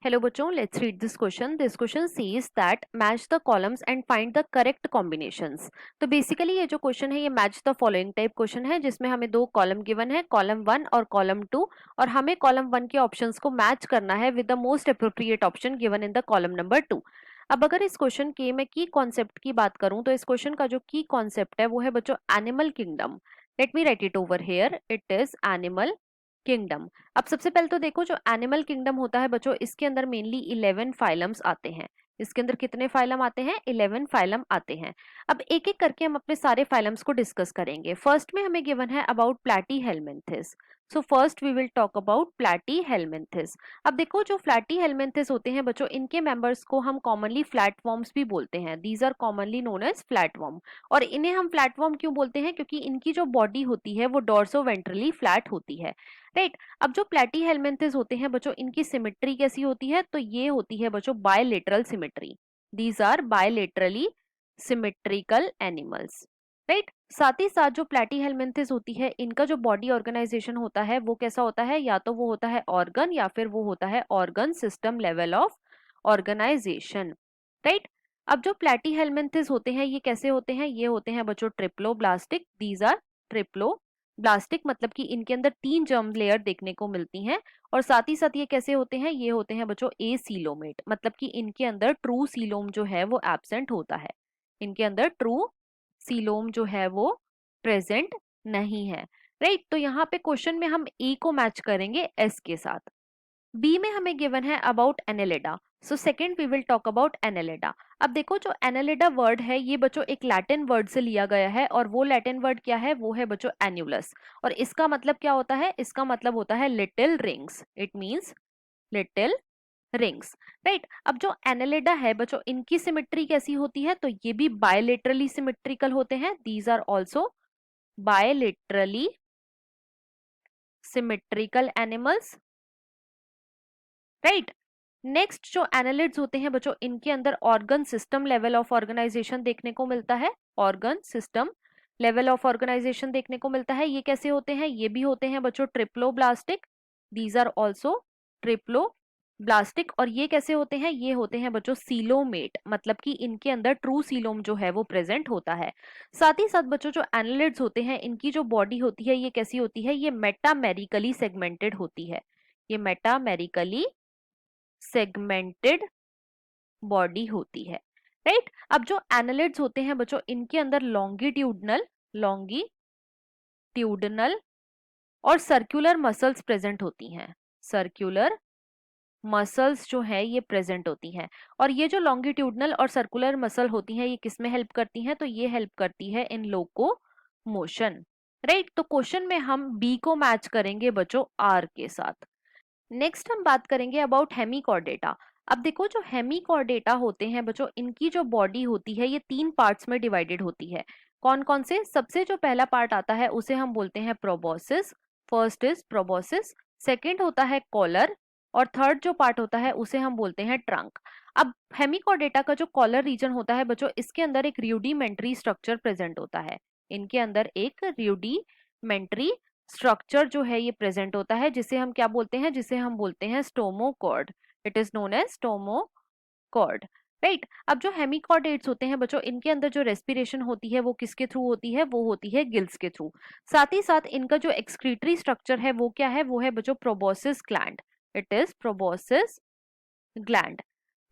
Hello बच्चों, let's read this question. This question says that match the columns and find the correct combinations. तो basically ये जो question है ये match the following type question है जिसमें हमें दो कॉलम गिवन है, कॉलम 1 और कॉलम 2, और हमें कॉलम 1 के ऑप्शंस को मैच करना है with the most appropriate option given in the column number 2. अब अगर इस क्वेश्चन के मैं की कॉन्सेप्ट की बात करूं तो इस क्वेश्चन का जो की कॉन्सेप्ट है वो है बच्चों animal kingdom. Let me right it over here. It is animal kingdom. अब सबसे पहले तो देखो जो एनिमल किंगडम होता है बच्चों इसके अंदर मेनली 11 फाइलम्स आते हैं. इसके अंदर कितने फाइलम आते हैं? 11 फाइलम आते हैं. अब एक एक करके हम अपने सारे फाइलम्स को डिस्कस करेंगे. फर्स्ट में हमें गिवन है about platyhelminthes. So first we will talk about platyhelminthes. अब देखो जो प्लैटीहेल्मिन्थेस होते हैं बच्चों इनके मेंबर्स को हम कॉमनली फ्लैटवर्म्स भी बोलते हैं. These are commonly known as flatworm. और इन्हें हम फ्लैटवर्म क्यों बोलते हैं? क्योंकि इनकी जो बॉडी होती है वो डॉर्सोवेंट्रली फ्लैट होती है. राइट. अब जो प्लैटीहेल्मिन्थेस होते हैं बच्चों इनकी सिमेट्री कैसी होती है? तो ये होती है बच्चों bilateral symmetry. These are bilaterally symmetrical animals. Right. साथ ही साथ जो प्लैटीहेल्मिन्थेस होती है इनका जो बॉडी ऑर्गेनाइजेशन होता है वो कैसा होता है? या तो वो होता है ऑर्गन या फिर वो होता है organ system level of organization. Right. अब जो प्लैटीहेल्मिन्थेस होते हैं ये कैसे होते हैं? ये होते हैं बच्चों ट्रिप्लोब्लास्टिक. दीज आर ट्रिप्लोब्लास्टिक मतलब कि इनके अंदर 3 जर्म लेयर देखने को मिलती हैं. और साथ ही साथ ये कैसे होते हैं? ये होते हैं बच्चों एसीलोमेट मतलब कि इनके अंदर ट्रू सीलोम जो है वो एब्सेंट होता है. इनके अंदर ट्रू सीलोम जो है वो प्रेजेंट नहीं है. राइट. तो यहाँ पे क्वेश्चन में हम ए को मैच करेंगे एस के साथ. बी में हमें गिवन है about Annelida. So second we will talk about Annelida. अब देखो जो एनेलिडा वर्ड है ये बच्चों एक लैटिन वर्ड से लिया गया है और वो लैटिन वर्ड क्या है? वो है बच्चों एन्युलस. और इसका मतलब क्या होता है? इसका मतलब होता है little rings. It means little rings. Right. अब जो एनेलिडा है बच्चों इनकी सिमेट्री कैसी होती है? तो ये भी बायलेटरली सिमेट्रिकल होते हैं. These are also bilaterally symmetrical animals. Right. Next जो एनालिड्स होते हैं बच्चों इनके अंदर organ system level of organization देखने को मिलता है. Organ system level of organization देखने को मिलता है. ये कैसे होते हैं? ये भी होते हैं बच्चों triploblastic. These are also triploblastic. और ये कैसे होते हैं? ये होते हैं बच्चों सीलोमेट मतलब कि इनके अंदर ट्रू सीलोम जो है वो प्रेजेंट होता है. साथ ही साथ बच्चों जो एनालिड्स होते हैं इनकी जो बॉडी होती है ये कैसी होती है? ये मेटामेरिकली सेगमेंटेड होती है. ये मेटामेरिकली सेगमेंटेड बॉडी होती है. राइट. अब जो एनालिड्स होते हैं बच्चों इनके अंदर लॉन्गिट्यूडनल और सर्कुलर मसल्स प्रेजेंट होती हैं. सर्कुलर मसल्स जो है ये प्रेजेंट होती हैं. और ये जो लॉन्गिट्यूडनल और सर्कुलर मसल होती हैं ये किस में हेल्प करती हैं? तो ये हेल्प करती है इन लोकोमोशन. राइट. तो क्वेश्चन में हम बी को मैच करेंगे बच्चों आर के साथ. नेक्स्ट हम बात करेंगे अबाउट हेमिकॉर्डेटा. अब देखो जो हेमिकॉर्डेटा होते हैं बच्चों इनकी जो बॉडी होती है ये 3 पार्ट्स में डिवाइडेड होती है. कौन कौन से? सबसे जो पहला पार्ट आता है उसे हम बोलते हैं proboscis. First is proboscis. Second होता है कॉलर. और थर्ड जो पार्ट होता है उसे हम बोलते हैं ट्रंक. अब हेमिकॉर्डेटा का जो कॉलर रीजन होता है बच्चों इसके अंदर एक रूडिमेंट्री स्ट्रक्चर प्रेजेंट होता है. इनके अंदर एक रूडिमेंट्री स्ट्रक्चर जो है ये प्रेजेंट होता है जिसे हम क्या बोलते हैं? जिसे हम बोलते हैं stomochord. It is known as stomochord. Right. अब जो हेमिकॉर्डेट्स होते हैं बच्चों इनके अंदर जो रेस्पिरेशन होती है वो किसके थ्रू होती है? वो होती है गिल्स के थ्रू. साथ ही साथ इनका जो एक्सक्रीटरी स्ट्रक्चर है वो क्या है? वो है बच्चों proboscis gland. It is proboscis gland.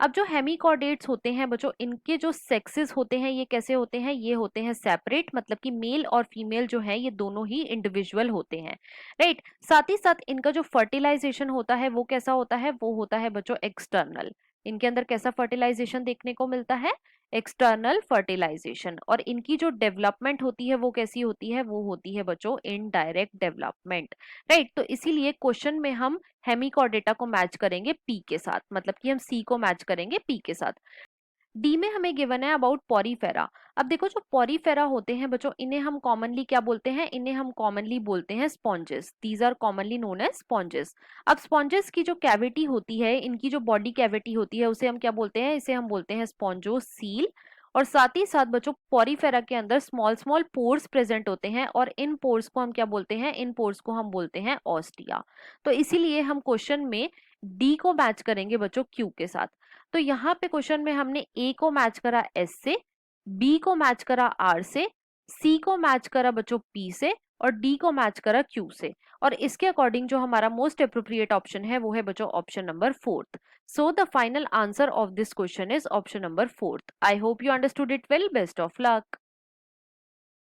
अब जो हेमिकॉर्डेट्स होते हैं बच्चों इनके जो सेक्सेस होते हैं ये कैसे होते हैं? ये होते हैं सेपरेट मतलब कि मेल और फीमेल जो है ये दोनों ही इंडिविजुअल होते हैं. राइट. साथ ही साथ इनका जो फर्टिलाइजेशन होता है वो कैसा होता है? वो होता है बच्चों एक्सटर्नल. इनके अंदर कैसा फर्टिलाइजेशन देखने को मिलता है? External fertilization. और इनकी जो डेवलपमेंट होती है वो कैसी होती है? वो होती है बच्चों इनडायरेक्ट डेवलपमेंट. राइट. तो इसीलिए क्वेश्चन में हम हेमिकॉर्डेटा को मैच करेंगे पी के साथ मतलब कि हम सी को मैच करेंगे पी के साथ. डी में हमें गिवन है अबाउट पॉरीफेरा. अब देखो जो पॉरीफेरा होते हैं बच्चों इन्हें हम कॉमनली क्या बोलते हैं? इन्हें हम कॉमनली बोलते हैं sponges. These are commonly known as sponges. अब स्पॉन्जेस की जो कैविटी होती है इनकी जो बॉडी कैविटी होती है उसे हम क्या बोलते हैं? इसे हम बोलते हैं स्पॉन्जोसील. और साथ ही साथ बच्चों पॉरीफेरा के अंदर स्मॉल स्मॉल पोर्स प्रेजेंट होते हैं और इन पोर्स को हम क्या बोलते हैं? इन पोर्स को हम बोलते हैं ऑस्टिया. तो इसीलिए हम क्वेश्चन में डी को मैच करेंगे बच्चों क्यू के साथ। तो यहाँ पे क्वेश्चन में हमने ए को मैच करा एस से, बी को मैच करा आर से, सी को मैच करा बच्चों पी से, और डी को मैच करा क्यू से। और इसके अकॉर्डिंग जो हमारा मोस्ट अप्रोप्रिएट ऑप्शन है वो है बच्चों option number fourth. So the final answer of this question is option number fourth. I hope you understood it well. Best of luck.